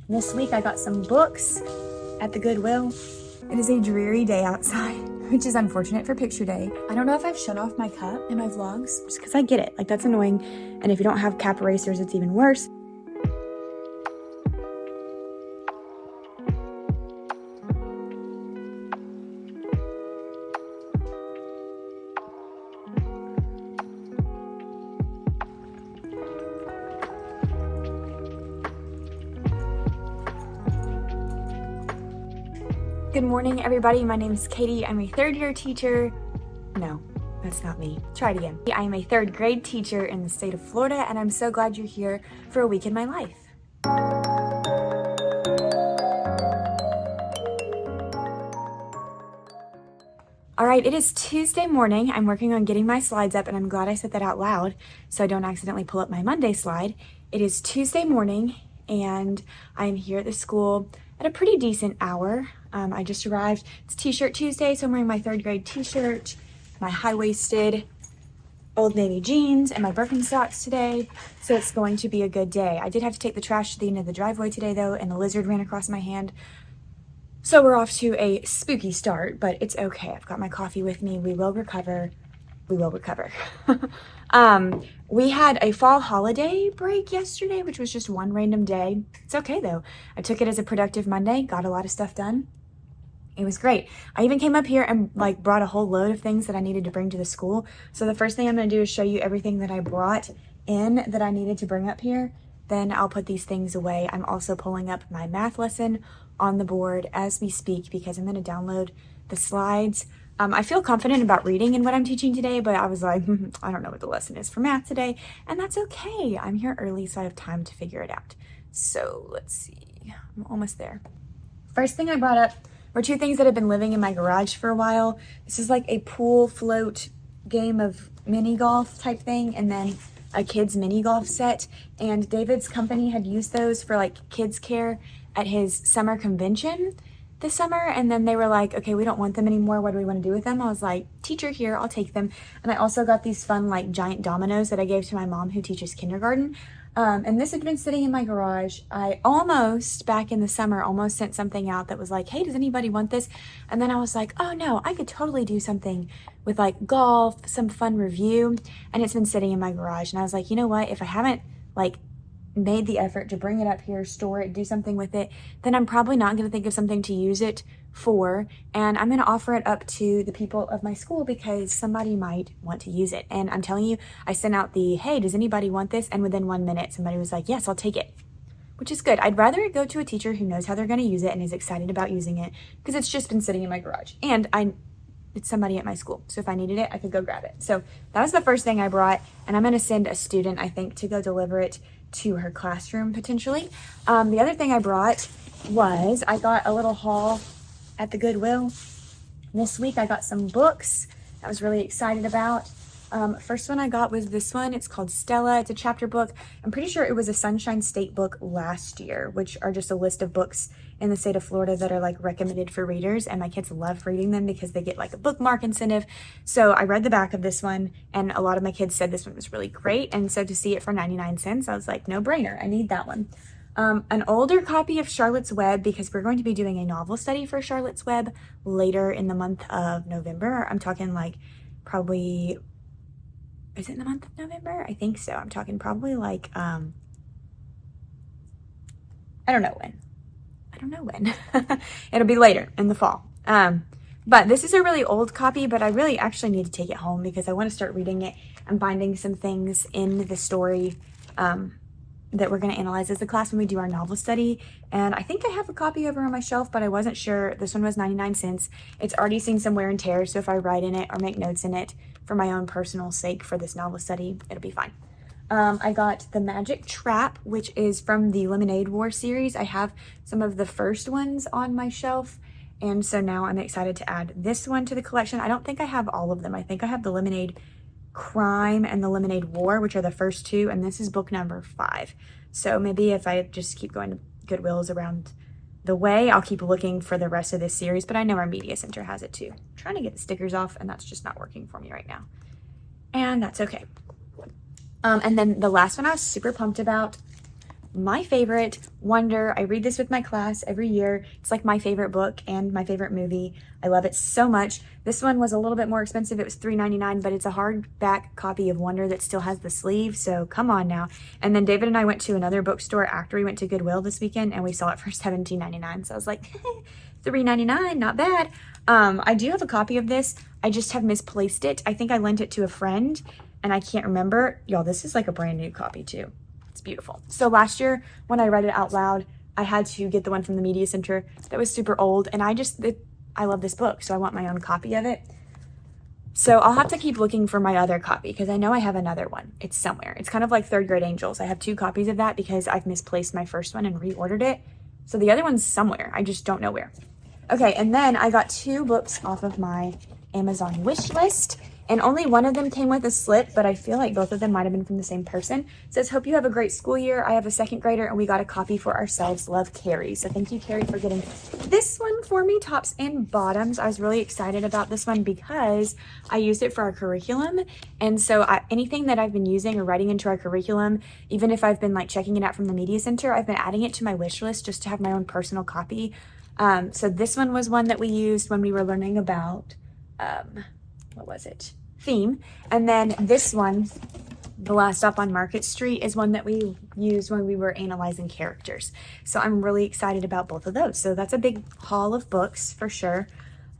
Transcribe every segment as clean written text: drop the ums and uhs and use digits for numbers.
This week I got some books at the Goodwill. It is a dreary day outside, which is unfortunate for picture day. I don't know if I've shut off my cup in my vlogs, just because I get it. Like, that's annoying. And if you don't have cap erasers, it's even worse. Good morning, everybody. My name is Katie. I'm a third year teacher. No, that's not me. Try it again. I am a third grade teacher in the state of Florida, and I'm so glad you're here for a week in my life. All right, it is Tuesday morning. I'm working on getting my slides up, and I'm glad I said that out loud so I don't accidentally pull up my Monday slide. It is Tuesday morning, and I'm here at the school at a pretty decent hour. I just arrived. It's T-shirt Tuesday, so I'm wearing my third grade T-shirt, my high-waisted Old Navy jeans, and my Birkenstocks today, so it's going to be a good day. I did have to take the trash to the end of the driveway today, though, and a lizard ran across my hand. So we're off to a spooky start, but it's okay. I've got my coffee with me. We will recover. We will recover. We had a fall holiday break yesterday, which was just one random day. It's okay, though. I took it as a productive Monday, got a lot of stuff done. It was great. I even came up here and brought a whole load of things that I needed to bring to the school. So the first thing I'm going to do is show you everything that I brought in that I needed to bring up here. Then I'll put these things away. I'm also pulling up my math lesson on the board as we speak because I'm going to download the slides. I feel confident about reading in what I'm teaching today, but I was like, I don't know what the lesson is for math today, and that's okay. I'm here early, so I have time to figure it out. So let's see. I'm almost there. First thing I brought up were two things that have been living in my garage for a while. This is like a pool float game of mini golf type thing, and then a kids mini golf set. And David's company had used those for like kids care at his summer convention this summer, and then they were like, okay, we don't want them anymore. What do we want to do with them? I was like, teacher here, I'll take them. And I also got these fun like giant dominoes that I gave to my mom who teaches kindergarten. And this had been sitting in my garage. I almost, back in the summer, almost sent something out that was like, hey, does anybody want this? And then I was like, oh no, I could totally do something with like golf, some fun review. And it's been sitting in my garage. And I was like, you know what? If I haven't like made the effort to bring it up here, store it, do something with it, then I'm probably not going to think of something to use it for, and I'm going to offer it up to the people of my school because somebody might want to use it. And I'm telling you, I sent out the, hey, does anybody want this? And within 1 minute, somebody was like, yes, I'll take it, which is good. I'd rather it go to a teacher who knows how they're going to use it and is excited about using it because it's just been sitting in my garage. And it's somebody at my school, so if I needed it, I could go grab it. So that was the first thing I brought, and I'm going to send a student, I think, to go deliver it to her classroom potentially. The other thing I brought was I got a little haul at the Goodwill. This week I got some books I was really excited about. First one I got was this one. It's called Stella. It's a chapter book. I'm pretty sure it was a Sunshine State book last year, which are just a list of books in the state of Florida that are like recommended for readers, and my kids love reading them because they get like a bookmark incentive. So I read the back of this one, and a lot of my kids said this one was really great, and so to see it for 99 cents, I was like, no brainer, I need that one. An older copy of Charlotte's Web because we're going to be doing a novel study for Charlotte's Web later in the month of November. I'm talking like probably, is it in the month of November? I think so. I'm talking probably like, I don't know when. It'll be later in the fall. But this is a really old copy, but I really actually need to take it home because I want to start reading it. I'm finding some things in the story that we're going to analyze as a class when we do our novel study. And I think I have a copy over on my shelf, but I wasn't sure. This one was 99 cents. It's already seen some wear and tear, so if I write in it or make notes in it for my own personal sake for this novel study, it'll be fine. I got The Magic Trap, which is from the Lemonade War series. I have some of the first ones on my shelf, and so now I'm excited to add this one to the collection. I don't think I have all of them. I think I have the Lemonade Crime and the Lemonade War, which are the first two, and this is book number 5. So maybe if I just keep going to Goodwills around the way, I'll keep looking for the rest of this series, but I know our media center has it too. I'm trying to get the stickers off, and that's just not working for me right now, and that's okay. And then the last one I was super pumped about my favorite Wonder. I read this with my class every year. It's like my favorite book and my favorite movie. I love it so much. This one was a little bit more expensive. It was $3.99, but it's a hardback copy of Wonder that still has the sleeve, so come on now. And then David and I went to another bookstore after we went to Goodwill this weekend, and we saw it for $17.99, so I was like, $3.99, not bad. I do have a copy of this. I just have misplaced it. I think I lent it to a friend, and I can't remember. Y'all, this is like a brand new copy too. It's beautiful. So last year when I read it out loud, I had to get the one from the Media Center that was super old, and I love this book, so I want my own copy of it. So I'll have to keep looking for my other copy because I know I have another one. It's somewhere. It's kind of like Third Grade Angels. I have 2 copies of that because I've misplaced my first one and reordered it. So the other one's somewhere. I just don't know where. Okay, and then I got 2 books off of my Amazon wish list, and only one of them came with a slip, but I feel like both of them might have been from the same person. It says, hope you have a great school year. I have a 2nd grader, and we got a copy for ourselves. Love, Carrie. So thank you, Carrie, for getting this one for me, tops and bottoms. I was really excited about this one because I used it for our curriculum, and so anything that I've been using or writing into our curriculum, even if I've been like checking it out from the Media Center, I've been adding it to my wish list just to have my own personal copy. So this one was one that we used when we were learning about, what was it? Theme. And then this one, The Last Stop on Market Street, is one that we used when we were analyzing characters. So I'm really excited about both of those. So that's a big haul of books for sure,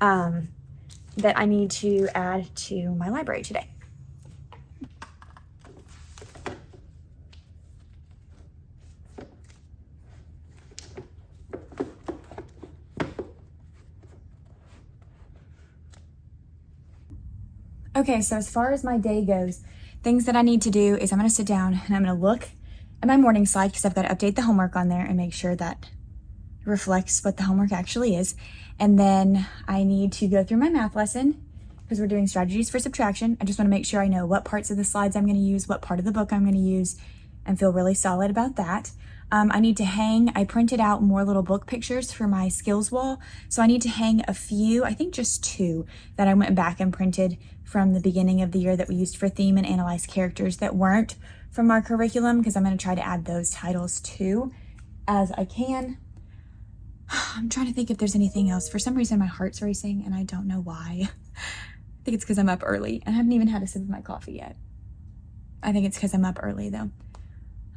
that I need to add to my library today. Okay, so as far as my day goes, things that I need to do is I'm going to sit down and I'm going to look at my morning slide because I've got to update the homework on there and make sure that it reflects what the homework actually is. And then I need to go through my math lesson because we're doing strategies for subtraction. I just want to make sure I know what parts of the slides I'm going to use, what part of the book I'm going to use, and feel really solid about that. I need to I printed out more little book pictures for my skills wall. So I need to hang a few, I think just 2 that I went back and printed from the beginning of the year that we used for theme and analyze characters that weren't from our curriculum, because I'm going to try to add those titles too as I can. I'm trying to think if there's anything else. For some reason, my heart's racing and I don't know why. I think it's because I'm up early. I haven't even had a sip of my coffee yet. I think it's because I'm up early though.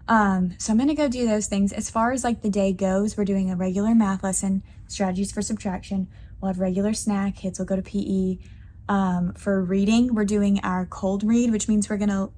So I'm going to go do those things. As far as like the day goes, we're doing a regular math lesson, strategies for subtraction. We'll have regular snack. Kids will go to PE. For reading, we're doing our cold read, which means we're going to,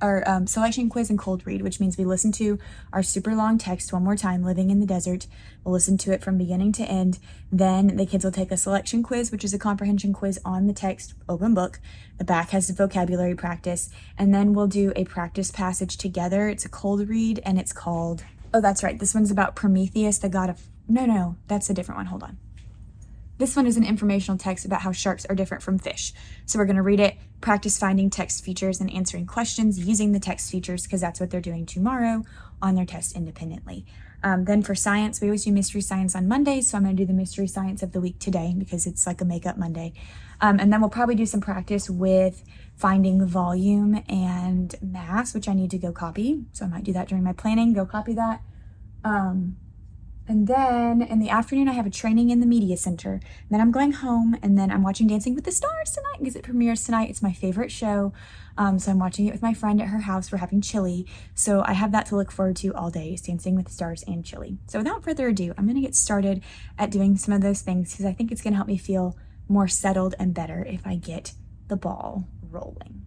our selection quiz and cold read, which means we listen to our super long text one more time, Living in the Desert. We'll listen to it from beginning to end. Then the kids will take a selection quiz, which is a comprehension quiz on the text, open book. The back has the vocabulary practice. And then we'll do a practice passage together. It's a cold read and it's called, oh, that's right. This one's about Prometheus, the god of, no, that's a different one. Hold on. This one is an informational text about how sharks are different from fish. So we're going to read it, practice finding text features and answering questions using the text features because that's what they're doing tomorrow on their test independently. Then for science, we always do mystery science on Mondays. So I'm going to do the mystery science of the week today because it's like a makeup Monday. And then we'll probably do some practice with finding volume and mass, which I need to go copy. So I might do that during my planning, go copy that. And then in the afternoon, I have a training in the Media Center. Then I'm going home, and then I'm watching Dancing with the Stars tonight because it premieres tonight. It's my favorite show. So I'm watching it with my friend at her house. We're having chili. So I have that to look forward to all day, is Dancing with the Stars and chili. So without further ado, I'm going to get started at doing some of those things because I think it's going to help me feel more settled and better if I get the ball rolling.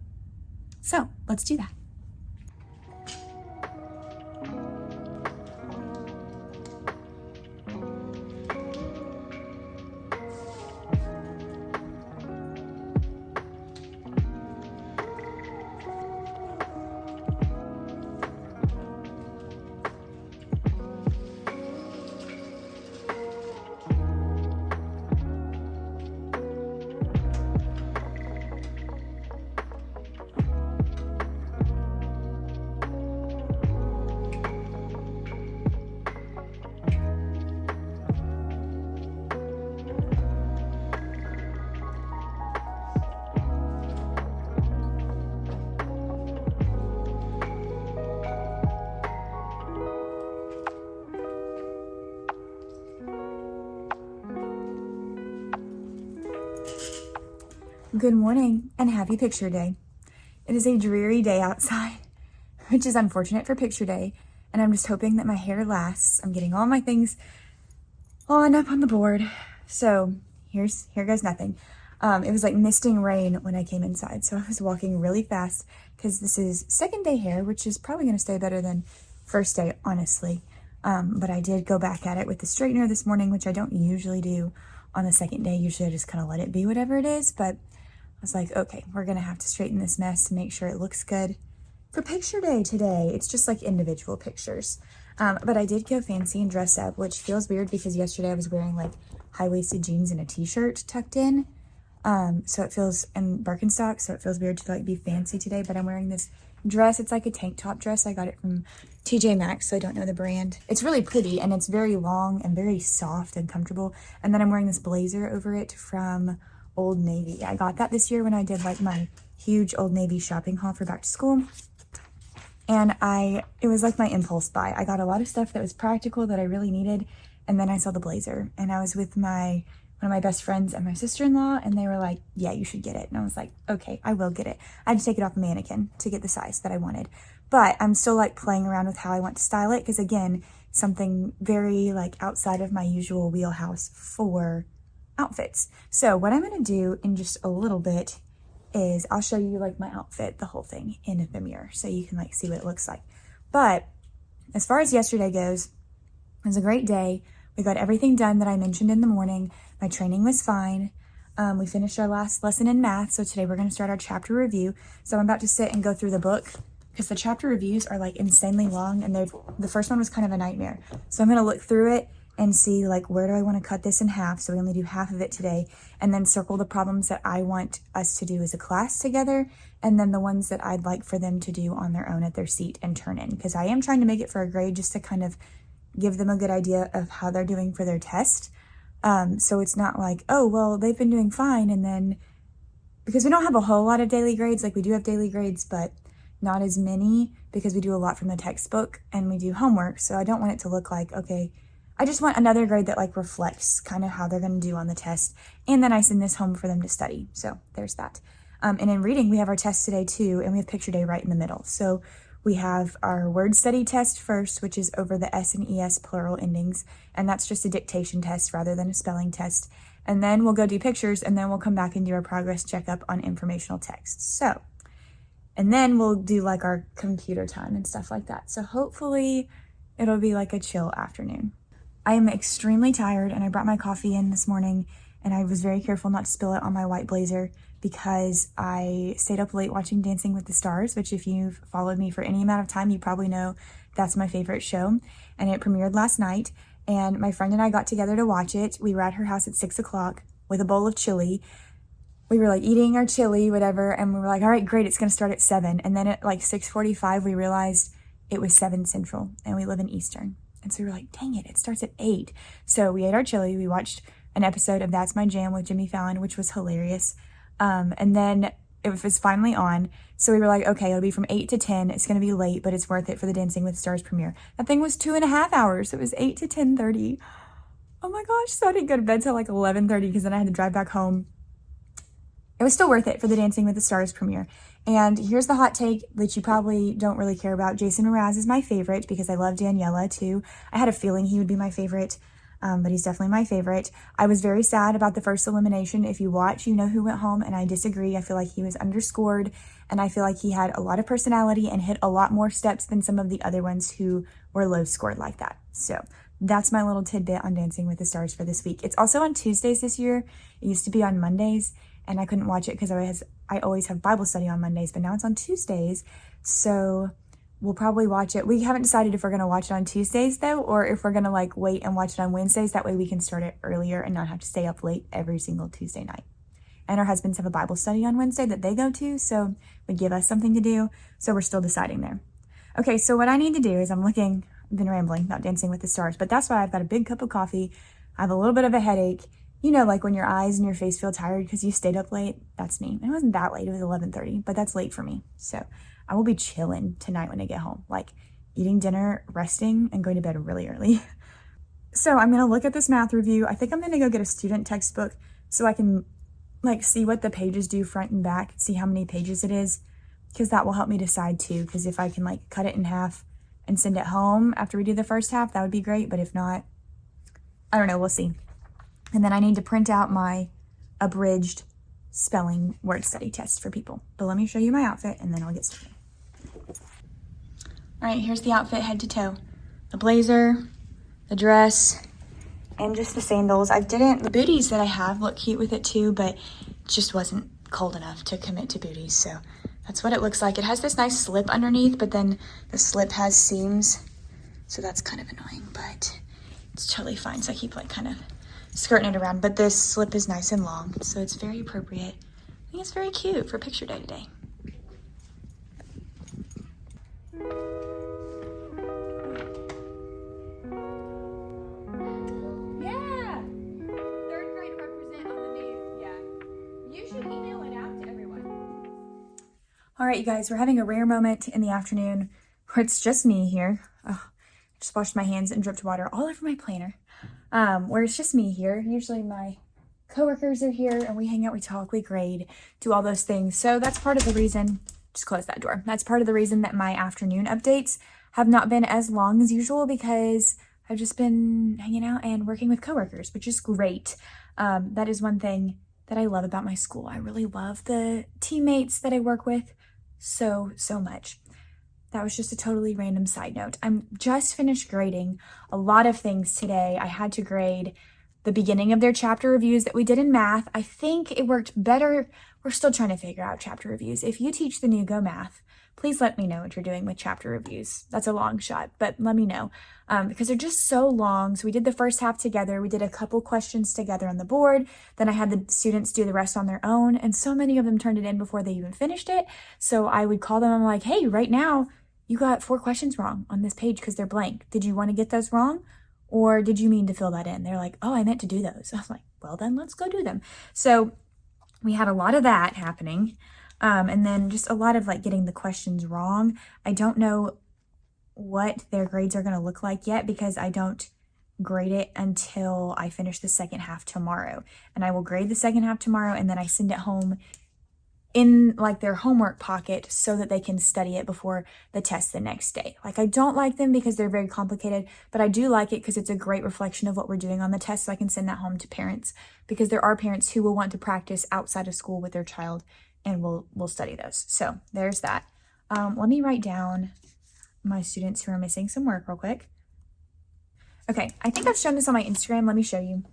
So let's do that. Good morning and happy picture day. It is a dreary day outside, which is unfortunate for picture day, and I'm just hoping that my hair lasts. I'm getting all my things on up on the board. So here goes nothing. It was like misting rain when I came inside, so I was walking really fast because this is second day hair, which is probably going to stay better than first day, honestly. But I did go back at it with the straightener this morning, which I don't usually do on the second day. Usually I just kind of let it be whatever it is, but I was like, okay, we're going to have to straighten this mess to make sure it looks good for picture day today. It's just like individual pictures. But I did go fancy and dress up, which feels weird because yesterday I was wearing like high-waisted jeans and a t-shirt tucked in. So it feels, and Birkenstock, so it feels weird to like be fancy today, but I'm wearing this dress. It's like a tank top dress. I got it from TJ Maxx, so I don't know the brand. It's really pretty and it's very long and very soft and comfortable. And then I'm wearing this blazer over it from Old Navy. I got that this year when I did like my huge Old Navy shopping haul for back to school. And it was like my impulse buy. I got a lot of stuff that was practical that I really needed. And then I saw the blazer and I was with one of my best friends and my sister-in-law, and they were like, yeah, you should get it. And I was like, okay, I will get it. I had to take it off a mannequin to get the size that I wanted. But I'm still like playing around with how I want to style it. Because again, something very like outside of my usual wheelhouse for outfits. So what I'm going to do in just a little bit is I'll show you like my outfit, the whole thing in the mirror, so you can like see what it looks like. But as far as yesterday goes, it was a great day. We got everything done that I mentioned in the morning. My training was fine. We finished our last lesson in math, so today we're going to start our chapter review. So I'm about to sit and go through the book because the chapter reviews are like insanely long, and the first one was kind of a nightmare. So I'm going to look through it and see like where do I want to cut this in half, so we only do half of it today, and then circle the problems that I want us to do as a class together, and then the ones that I'd like for them to do on their own at their seat and turn in, because I am trying to make it for a grade just to kind of give them a good idea of how they're doing for their test. So it's not like, oh, well, they've been doing fine, and then, because we don't have a whole lot of daily grades, like we do have daily grades, but not as many because we do a lot from the textbook and we do homework. So I don't want it to look like, okay, I just want another grade that like reflects kind of how they're going to do on the test. And then I send this home for them to study. So there's that. And in reading, we have our test today too, and we have picture day right in the middle. So we have our word study test first, which is over the S and ES plural endings. And that's just a dictation test rather than a spelling test. And then we'll go do pictures, and then we'll come back and do our progress checkup on informational text. So, and then we'll do like our computer time and stuff like that. So hopefully it'll be like a chill afternoon. I am extremely tired, and I brought my coffee in this morning, and I was very careful not to spill it on my white blazer because I stayed up late watching Dancing with the Stars, which if you've followed me for any amount of time, you probably know that's my favorite show. And it premiered last night, and my friend and I got together to watch it. We were at her house at 6 o'clock with a bowl of chili. We were like eating our chili, whatever, and we were like, all right, great, it's going to start at 7. And then at like 6:45, we realized it was 7 Central, and we live in Eastern. And so we were like, dang it, it starts at 8. So we ate our chili. We watched an episode of That's My Jam with Jimmy Fallon, which was hilarious. And then it was finally on. So we were like, okay, it'll be from 8 to 10. It's going to be late, but it's worth it for the Dancing with the Stars premiere. That thing was 2.5 hours. It was 8 to 10:30. Oh my gosh. So I didn't go to bed till like 11:30 because then I had to drive back home. It was still worth it for the Dancing with the Stars premiere. And here's the hot take that you probably don't really care about. Jason Mraz is my favorite because I love Daniela too. I had a feeling he would be my favorite, but he's definitely my favorite. I was very sad about the first elimination. If you watch, you know who went home, and I disagree. I feel like he was underscored, and I feel like he had a lot of personality and hit a lot more steps than some of the other ones who were low scored like that. So that's my little tidbit on Dancing with the Stars for this week. It's also on Tuesdays this year. It used to be on Mondays, and I couldn't watch it because I always have Bible study on Mondays, but now it's on Tuesdays. So we'll probably watch it. We haven't decided if we're going to watch it on Tuesdays though, or if we're going to like wait and watch it on Wednesdays. That way we can start it earlier and not have to stay up late every single Tuesday night. And our husbands have a Bible study on Wednesday that they go to, so would give us something to do. So we're still deciding there. Okay, so what I need to do is I've been rambling about Dancing with the Stars, but that's why I've got a big cup of coffee. I have a little bit of a headache. You know, like when your eyes and your face feel tired because you stayed up late. That's me. It wasn't that late. It was 11:30, but that's late for me. So I will be chilling tonight when I get home, like eating dinner, resting, and going to bed really early. So I'm going to look at this math review. I think I'm going to go get a student textbook so I can like see what the pages do front and back, see how many pages it is, because that will help me decide too. Because if I can like cut it in half and send it home after we do the first half, that would be great. But if not, I don't know, we'll see. And then I need to print out my abridged spelling word study test for people. But let me show you my outfit and then I'll get started. All right, here's the outfit head to toe. The blazer, the dress, and just the sandals. The booties that I have look cute with it too, but it just wasn't cold enough to commit to booties. So that's what it looks like. It has this nice slip underneath, but then the slip has seams. So that's kind of annoying, but it's totally fine. So I keep like kind of skirting it around, but this slip is nice and long. So it's very appropriate. I think it's very cute for picture day today. All right, you guys, we're having a rare moment in the afternoon where it's just me here. Oh, I just washed my hands and dripped water all over my planner. Where it's just me here. Usually my coworkers are here and we hang out, we talk, we grade, do all those things. So that's part of the reason, just close that door. That's part of the reason that my afternoon updates have not been as long as usual, because I've just been hanging out and working with coworkers, which is great. That is one thing that I love about my school. I really love the teammates that I work with so much. That was just a totally random side note. I'm just finished grading a lot of things today. I had to grade the beginning of their chapter reviews that we did in math. I think it worked better. We're still trying to figure out chapter reviews. If you teach the new Go Math, please let me know what you're doing with chapter reviews. That's a long shot, but let me know because they're just so long. So we did the first half together. We did a couple questions together on the board. Then I had the students do the rest on their own. And so many of them turned it in before they even finished it. So I would call them. I'm like, hey, right now you got 4 questions wrong on this page because they're blank. Did you want to get those wrong? Or did you mean to fill that in? They're like, oh, I meant to do those. I was like, well, then let's go do them. So we had a lot of that happening. And then just a lot of like getting the questions wrong. I don't know what their grades are going to look like yet because I don't grade it until I finish the second half tomorrow. And I will grade the second half tomorrow and then I send it home in like their homework pocket so that they can study it before the test the next day. Like I don't like them because they're very complicated, but I do like it because it's a great reflection of what we're doing on the test. So I can send that home to parents because there are parents who will want to practice outside of school with their child and we'll study those. So there's that. Let me write down my students who are missing some work real quick. Okay, I think I've shown this on my Instagram. Let me show you.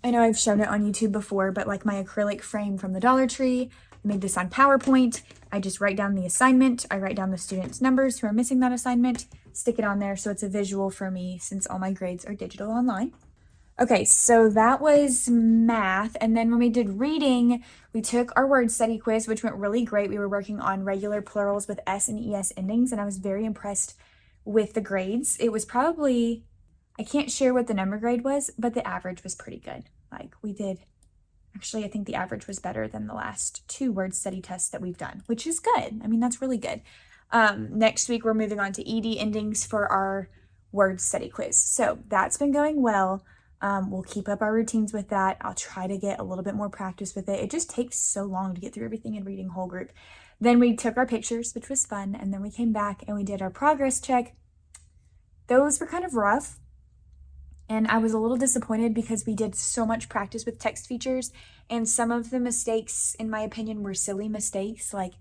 I know I've shown it on YouTube before, but like my acrylic frame from the Dollar Tree, I made this on PowerPoint. I just write down the assignment. I write down the students' numbers who are missing that assignment, stick it on there so it's a visual for me since all my grades are digital online. Okay, so that was math. And then when we did reading, we took our word study quiz, which went really great. We were working on regular plurals with S and ES endings, and I was very impressed with the grades. It was probably, I can't share what the number grade was, but the average was pretty good. Like we did, actually, I think the average was better than the last 2 word study tests that we've done, which is good. I mean, that's really good. Next week, we're moving on to ED endings for our word study quiz. So that's been going well. We'll keep up our routines with that. I'll try to get a little bit more practice with it. It just takes so long to get through everything in reading whole group. Then we took our pictures, which was fun. And then we came back and we did our progress check. Those were kind of rough. And I was a little disappointed because we did so much practice with text features. And some of the mistakes, in my opinion, were silly mistakes. Like,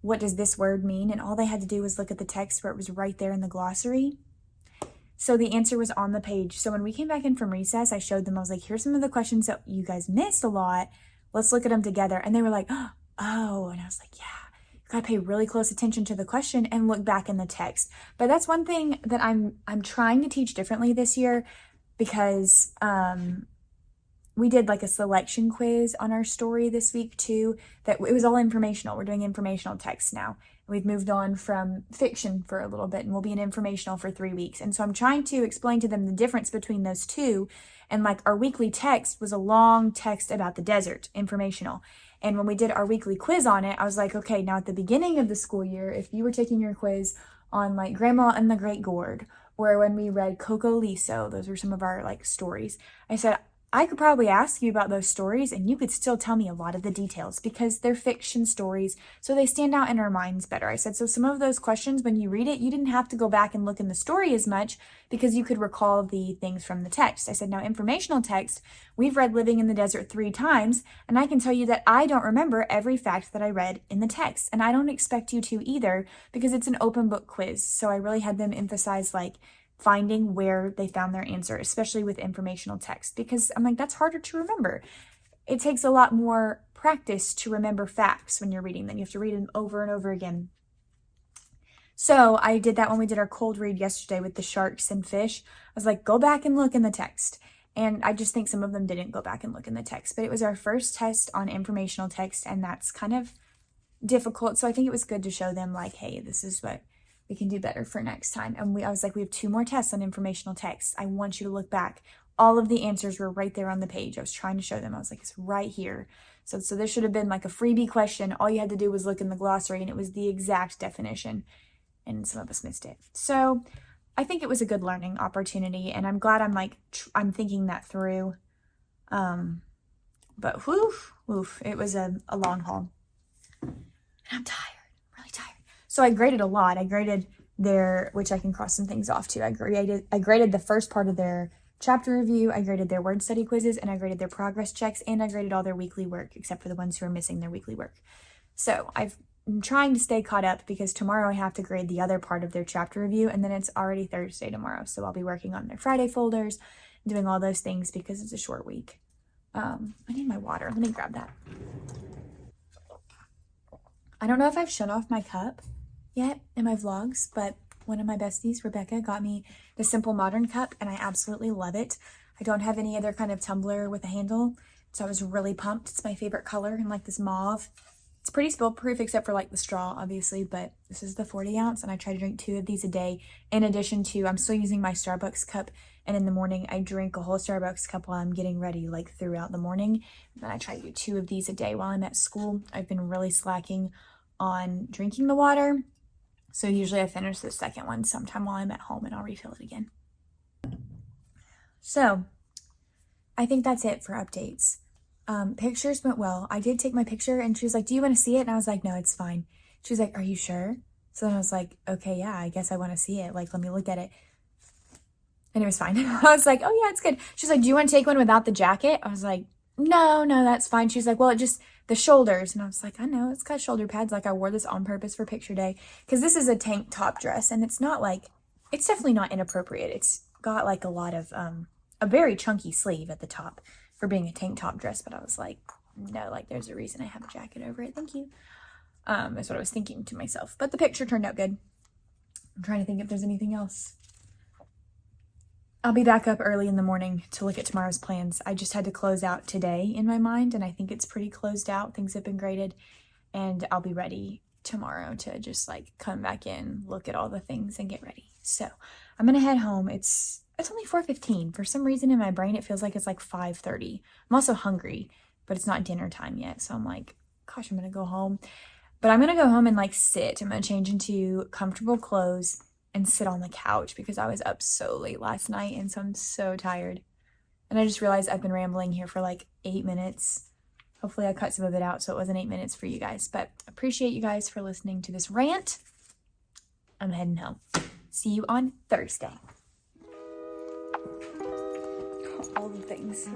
what does this word mean? And all they had to do was look at the text where it was right there in the glossary. So the answer was on the page. So when we came back in from recess, I showed them, I was like, here's some of the questions that you guys missed a lot. Let's look at them together. And they were like, oh, and I was like, yeah, you gotta pay really close attention to the question and look back in the text. But that's one thing that I'm trying to teach differently this year because we did like a selection quiz on our story this week too, that it was all informational. We're doing informational text now. We've moved on from fiction for a little bit and we'll be in informational for 3 weeks. And so I'm trying to explain to them the difference between those two. And like our weekly text was a long text about the desert, informational. And when we did our weekly quiz on it, I was like, okay, now at the beginning of the school year, if you were taking your quiz on like Grandma and the Great Gourd, or when we read Coco Liso, those were some of our like stories. I said, I could probably ask you about those stories and you could still tell me a lot of the details because they're fiction stories, so they stand out in our minds better. I said, so some of those questions, when you read it, you didn't have to go back and look in the story as much because you could recall the things from the text. I said, now informational text, we've read Living in the Desert 3 times, and I can tell you that I don't remember every fact that I read in the text, and I don't expect you to either because it's an open book quiz. So I really had them emphasize like finding where they found their answer, especially with informational text, because I'm like, that's harder to remember. It takes a lot more practice to remember facts when you're reading them. You have to read them over and over again. So I did that when we did our cold read yesterday with the sharks and fish. I was like, go back and look in the text. And I just think some of them didn't go back and look in the text, but it was our first test on informational text, and that's kind of difficult. So I think it was good to show them like, hey, this is what we can do better for next time. And I was like, we have 2 more tests on informational text. I want you to look back. All of the answers were right there on the page. I was trying to show them. I was like, it's right here. So this should have been like a freebie question. All you had to do was look in the glossary and it was the exact definition. And some of us missed it. So I think it was a good learning opportunity, and I'm glad I'm thinking that through. But woof, it was a long haul. And I'm tired, really tired. So I graded a lot. I graded which I can cross some things off too. I graded the first part of their chapter review, I graded their word study quizzes, and I graded their progress checks, and I graded all their weekly work, except for the ones who are missing their weekly work. So I'm trying to stay caught up because tomorrow I have to grade the other part of their chapter review, and then it's already Thursday tomorrow. So I'll be working on their Friday folders, doing all those things because it's a short week. I need my water. Let me grab that. I don't know if I've shown off my cup yet in my vlogs, but one of my besties, Rebecca, got me the Simple Modern cup, and I absolutely love it. I don't have any other kind of tumbler with a handle, so I was really pumped. It's my favorite color, and like this mauve. It's pretty spill proof except for like the straw, obviously, but this is the 40 ounce, and I try to drink 2 of these a day. In addition to, I'm still using my Starbucks cup, and in the morning I drink a whole Starbucks cup while I'm getting ready, like throughout the morning. And then I try to do 2 of these a day while I'm at school. I've been really slacking on drinking the water, so usually I finish the second one sometime while I'm at home, and I'll refill it again. So I think that's it for updates. Pictures went well. I did take my picture, and she was like, do you want to see it? And I was like, no, it's fine. She was like, are you sure? So then I was like, okay, yeah, I guess I want to see it. Like, let me look at it. And it was fine. I was like, oh yeah, it's good. She's like, do you want to take one without the jacket? I was like, no, that's fine. She's like, well, it just, the shoulders. And I was like, I know, it's got shoulder pads. Like, I wore this on purpose for picture day because this is a tank top dress, and it's not like, it's definitely not inappropriate. It's got like a lot of, a very chunky sleeve at the top for being a tank top dress, but I was like, no, like there's a reason I have a jacket over it. Thank you. That's what I was thinking to myself, but the picture turned out good. I'm trying to think if there's anything else. I'll be back up early in the morning to look at tomorrow's plans. I just had to close out today in my mind, and I think it's pretty closed out. Things have been graded, and I'll be ready tomorrow to just like come back in, look at all the things, and get ready. So I'm gonna head home. It's only 4:15. For some reason in my brain, it feels like it's like 5:30. I'm also hungry, but it's not dinner time yet. So I'm like, gosh, I'm going to go home. But I'm going to go home and like sit. I'm going to change into comfortable clothes and sit on the couch because I was up so late last night. And so I'm so tired. And I just realized I've been rambling here for like 8 minutes. Hopefully I cut some of it out so it wasn't 8 minutes for you guys. But appreciate you guys for listening to this rant. I'm heading home. See you on Thursday. All the things.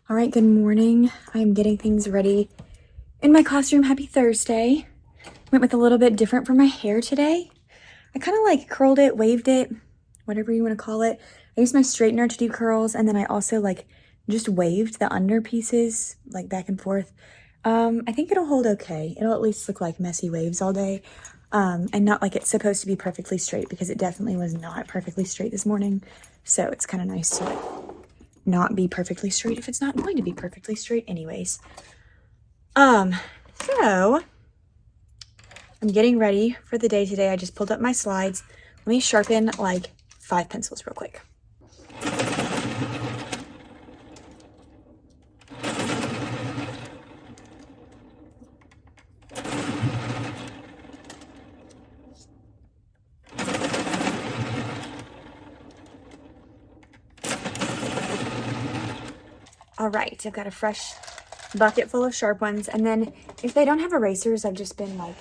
All right, good morning. I am getting things ready in my classroom. Happy Thursday. Went with a little bit different for my hair today. I kind of like curled it, waved it, whatever you want to call it. I used my straightener to do curls, and then I also like just waved the under pieces like back and forth. I think it'll hold okay. It'll at least look like messy waves all day. And not like it's supposed to be perfectly straight, because it definitely was not perfectly straight this morning. So it's kind of nice to like not be perfectly straight if it's not going to be perfectly straight anyways. So I'm getting ready for the day today. I just pulled up my slides. Let me sharpen like 5 pencils real quick. All right, I've got a fresh bucket full of sharp ones. And then if they don't have erasers, I've just been like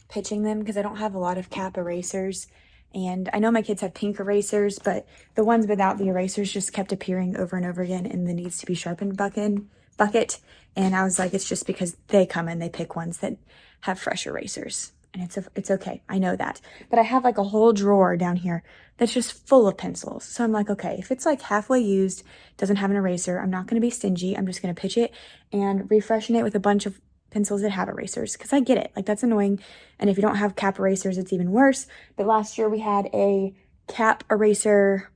pitching them because I don't have a lot of cap erasers. And I know my kids have pink erasers, but the ones without the erasers just kept appearing over and over again in the needs to be sharpened bucket. And I was like, it's just because they come and they pick ones that have fresh erasers. And it's okay. I know that. But I have like a whole drawer down here that's just full of pencils. So I'm like, okay, if it's like halfway used, doesn't have an eraser, I'm not going to be stingy. I'm just going to pitch it and refreshen it with a bunch of pencils that have erasers, because I get it. Like, that's annoying. And if you don't have cap erasers, it's even worse. But last year we had a cap eraser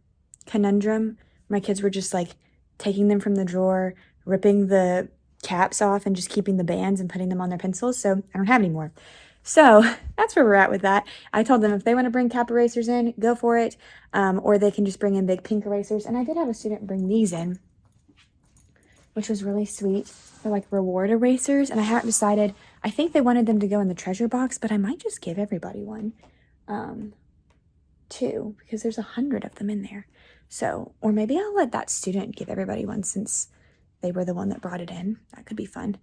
conundrum. My kids were just like taking them from the drawer, ripping the caps off and just keeping the bands and putting them on their pencils. So I don't have any more. So that's where we're at with that. I told them if they want to bring cap erasers in, go for it. Or they can just bring in big pink erasers. And I did have a student bring these in, which was really sweet. They're like reward erasers. And I haven't decided. I think they wanted them to go in the treasure box, but I might just give everybody one. Too, because there's 100 of them in there. So, or maybe I'll let that student give everybody one since they were the one that brought it in. That could be fun.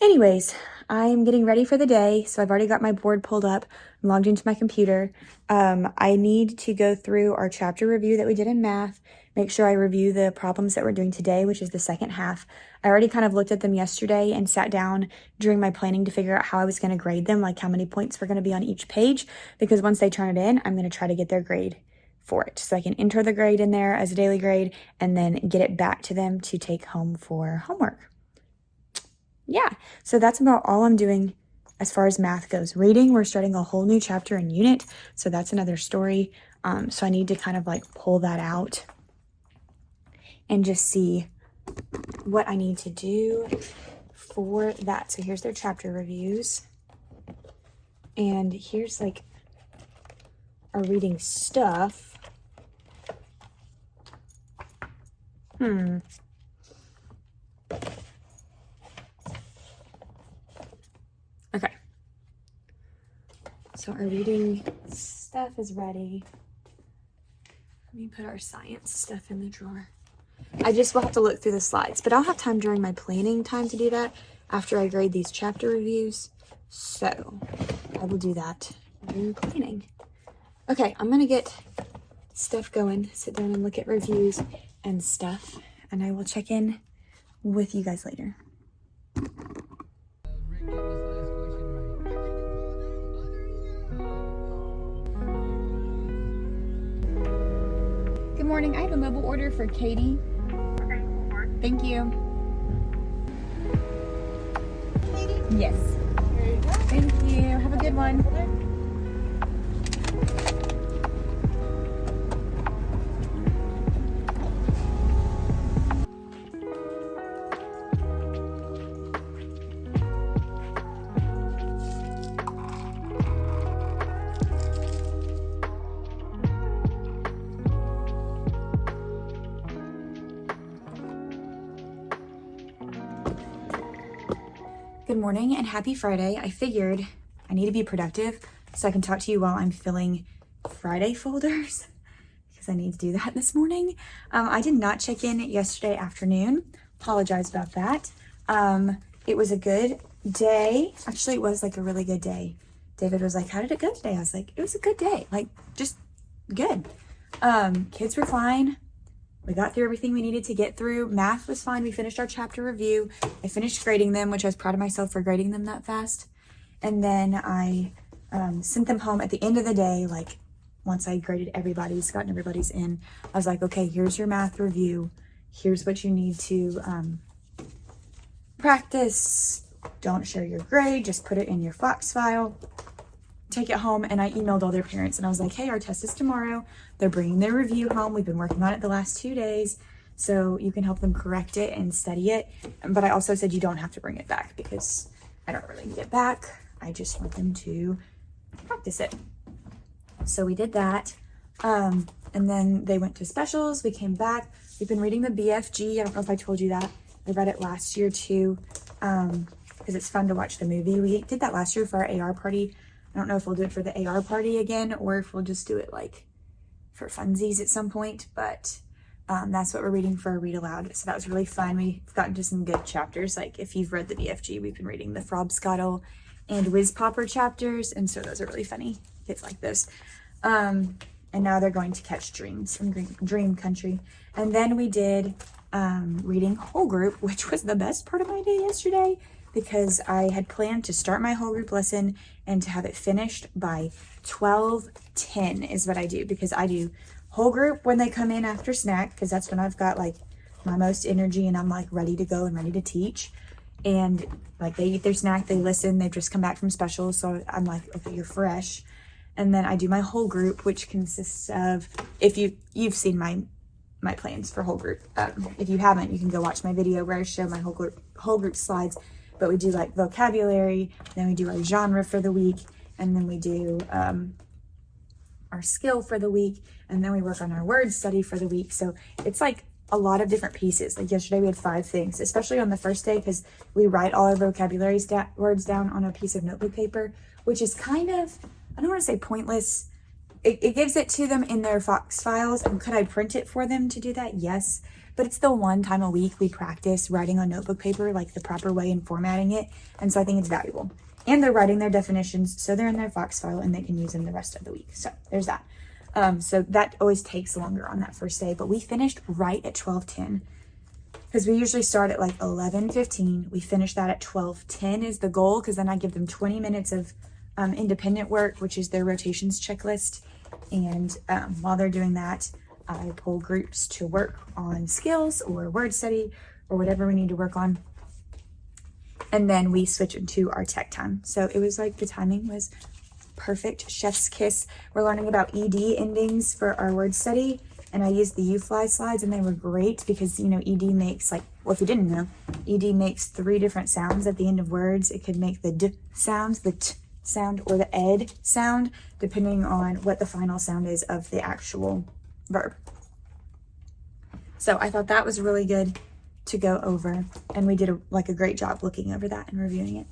Anyways, I'm getting ready for the day. So I've already got my board pulled up. I'm logged into my computer. I need to go through our chapter review that we did in math, make sure I review the problems that we're doing today, which is the second half. I already kind of looked at them yesterday and sat down during my planning to figure out how I was going to grade them, like how many points were going to be on each page, because once they turn it in, I'm going to try to get their grade for it. So I can enter the grade in there as a daily grade and then get it back to them to take home for homework. Yeah, so that's about all I'm doing as far as math goes. Reading, we're starting a whole new chapter and unit, so that's another story. So I need to kind of like pull that out and just see what I need to do for that. So here's their chapter reviews. And here's like our reading stuff. Okay. So our reading stuff is ready. Let me put our science stuff in the drawer. I just will have to look through the slides, but I'll have time during my planning time to do that after I grade these chapter reviews. So I will do that during planning. Okay, I'm going to get stuff going, sit down and look at reviews and stuff, and I will check in with you guys later. Good morning. I have a mobile order for Katie. Okay, Thank you. Katie? Yes. There you go. Thank you. Have a good one. Good morning and happy Friday. I figured I need to be productive so I can talk to you while I'm filling Friday folders because I need to do that this morning. I did not check in yesterday afternoon. Apologize about that. It was a good day. Actually, it was like a really good day. David was like, how did it go today? I was like, it was a good day. Like, just good. Kids were fine. we got through everything we needed to get through. Math was fine. We finished our chapter review. I finished grading them, which I was proud of myself for grading them that fast. And then I sent them home at the end of the day. Like, once I graded everybody's, gotten everybody's in, I was like, okay, here's your math review. Here's what you need to practice. Don't share your grade. Just put it in your Fox file. Take it home. And I emailed all their parents and I was like, hey, our test is tomorrow. They're bringing their review home. We've been working on it the last 2 days, so you can help them correct it and study it. But I also said you don't have to bring it back because I don't really need it back. I just want them to practice it. So we did that. And then they went to specials. We came back. We've been reading the BFG. I don't know if I told you that. I read it last year too, because it's fun to watch the movie. We did that last year for our AR party. I don't know if we'll do it for the AR party again or if we'll just do it like for funsies at some point, but that's what we're reading for our read aloud. So that was really fun. We've gotten to some good chapters. Like if you've read the BFG, we've been reading the Frobscottle and Whiz Popper chapters, and so those are really funny. Kids like this. And now they're going to catch dreams from Dream Country. And then we did reading whole group, which was the best part of my day yesterday, because I had planned to start my whole group lesson and to have it finished by 12:10 is what I do, because I do whole group when they come in after snack, because that's when I've got like my most energy and I'm like ready to go and ready to teach. And like they eat their snack, they listen, they've just come back from special, so I'm like, okay, you're fresh. And then I do my whole group, which consists of, if you've seen my plans for whole group. If you haven't, you can go watch my video where I show my whole group slides. But we do like vocabulary, then we do our genre for the week, and then we do our skill for the week, and then we work on our word study for the week. So it's like a lot of different pieces. Like yesterday we had 5 things, especially on the first day, because we write all our vocabulary words down on a piece of notebook paper, which is kind of, I don't want to say pointless. It gives it to them in their Fox files. And could I print it for them to do that? Yes. But it's the one time a week we practice writing on notebook paper, like the proper way and formatting it. And so I think it's valuable. And they're writing their definitions, so they're in their Fox file and they can use them the rest of the week. So there's that. So that always takes longer on that first day. But we finished right at 12:10. Because we usually start at like 11:15. We finish that at 12:10 is the goal, because then I give them 20 minutes of independent work, which is their rotations checklist. And while they're doing that, I pull groups to work on skills or word study or whatever we need to work on. And then we switch into our tech time. So it was like the timing was perfect. Chef's kiss. We're learning about ED endings for our word study. And I used the UFly slides and they were great because, you know, ED makes like, well, if you didn't know, ED makes 3 different sounds at the end of words. It could make the D sound, the T sound, or the ed sound, depending on what the final sound is of the actual verb. So I thought that was really good to go over, and we did a great job looking over that and reviewing it.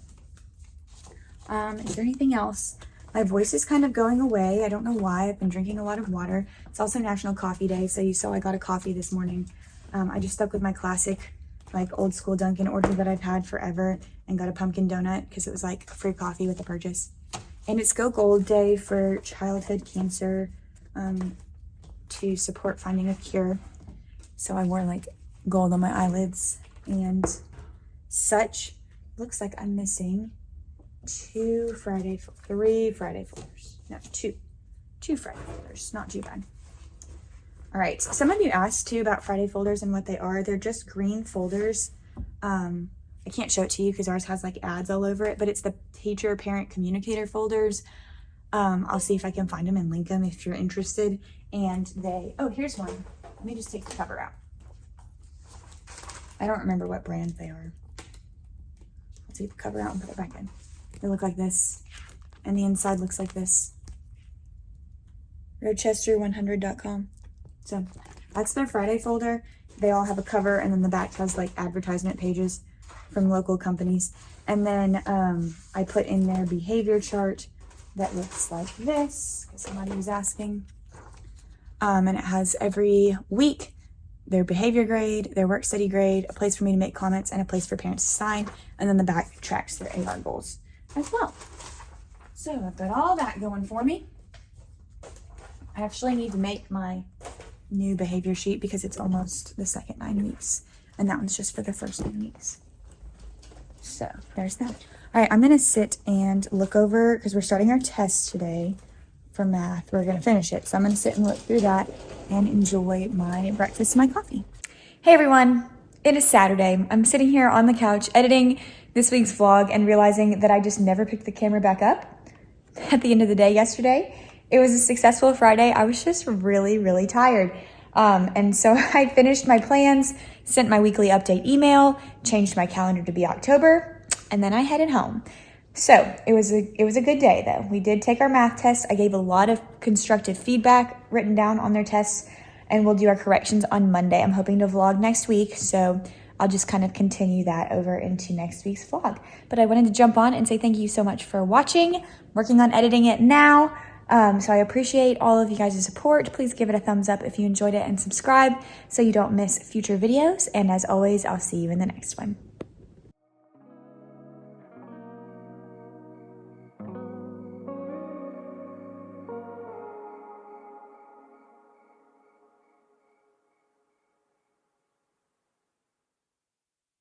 Is there anything else? My voice is kind of going away. I don't know why. I've been drinking a lot of water. It's also National Coffee Day, so you saw I got a coffee this morning. I just stuck with my classic, like old school Dunkin' order that I've had forever, and got a pumpkin donut because it was like free coffee with the purchase. And it's Go Gold Day for childhood cancer, to support finding a cure. So I wore like gold on my eyelids and such. Looks like I'm missing 3 Friday folders. No, two Friday folders, not too bad. All right, some of you asked too about Friday folders and what they are. They're just green folders. I can't show it to you because ours has like ads all over it, but it's the teacher, parent, communicator folders. I'll see if I can find them and link them if you're interested. And oh, here's one. Let me just take the cover out. I don't remember what brand they are. I'll take the cover out and put it back in. They look like this, and the inside looks like this. Rochester100.com. So that's their Friday folder. They all have a cover, and then the back has like advertisement pages from local companies. And then I put in their behavior chart that looks like this, because somebody was asking. And it has every week their behavior grade, their work study grade, a place for me to make comments, and a place for parents to sign. And then the back tracks their AR goals as well. So I've got all that going for me. I actually need to make my new behavior sheet because it's almost the second 9 weeks. And that one's just for the first 9 weeks. So there's that. All right, I'm going to sit and look over because we're starting our test today for math. We're going to finish it. So I'm going to sit and look through that and enjoy my breakfast and my coffee. Hey everyone, it is Saturday. I'm sitting here on the couch editing this week's vlog and realizing that I just never picked the camera back up at the end of the day yesterday. It was a successful Friday. I was just really, really tired. And so I finished my plans, sent my weekly update email, changed my calendar to be October, and then I headed home. So it was a good day though. We did take our math test. I gave a lot of constructive feedback written down on their tests, and we'll do our corrections on Monday. I'm hoping to vlog next week, so I'll just kind of continue that over into next week's vlog. But I wanted to jump on and say thank you so much for watching. I'm working on editing it now. So I appreciate all of you guys' support. Please give it a thumbs up if you enjoyed it and subscribe so you don't miss future videos. And as always, I'll see you in the next one.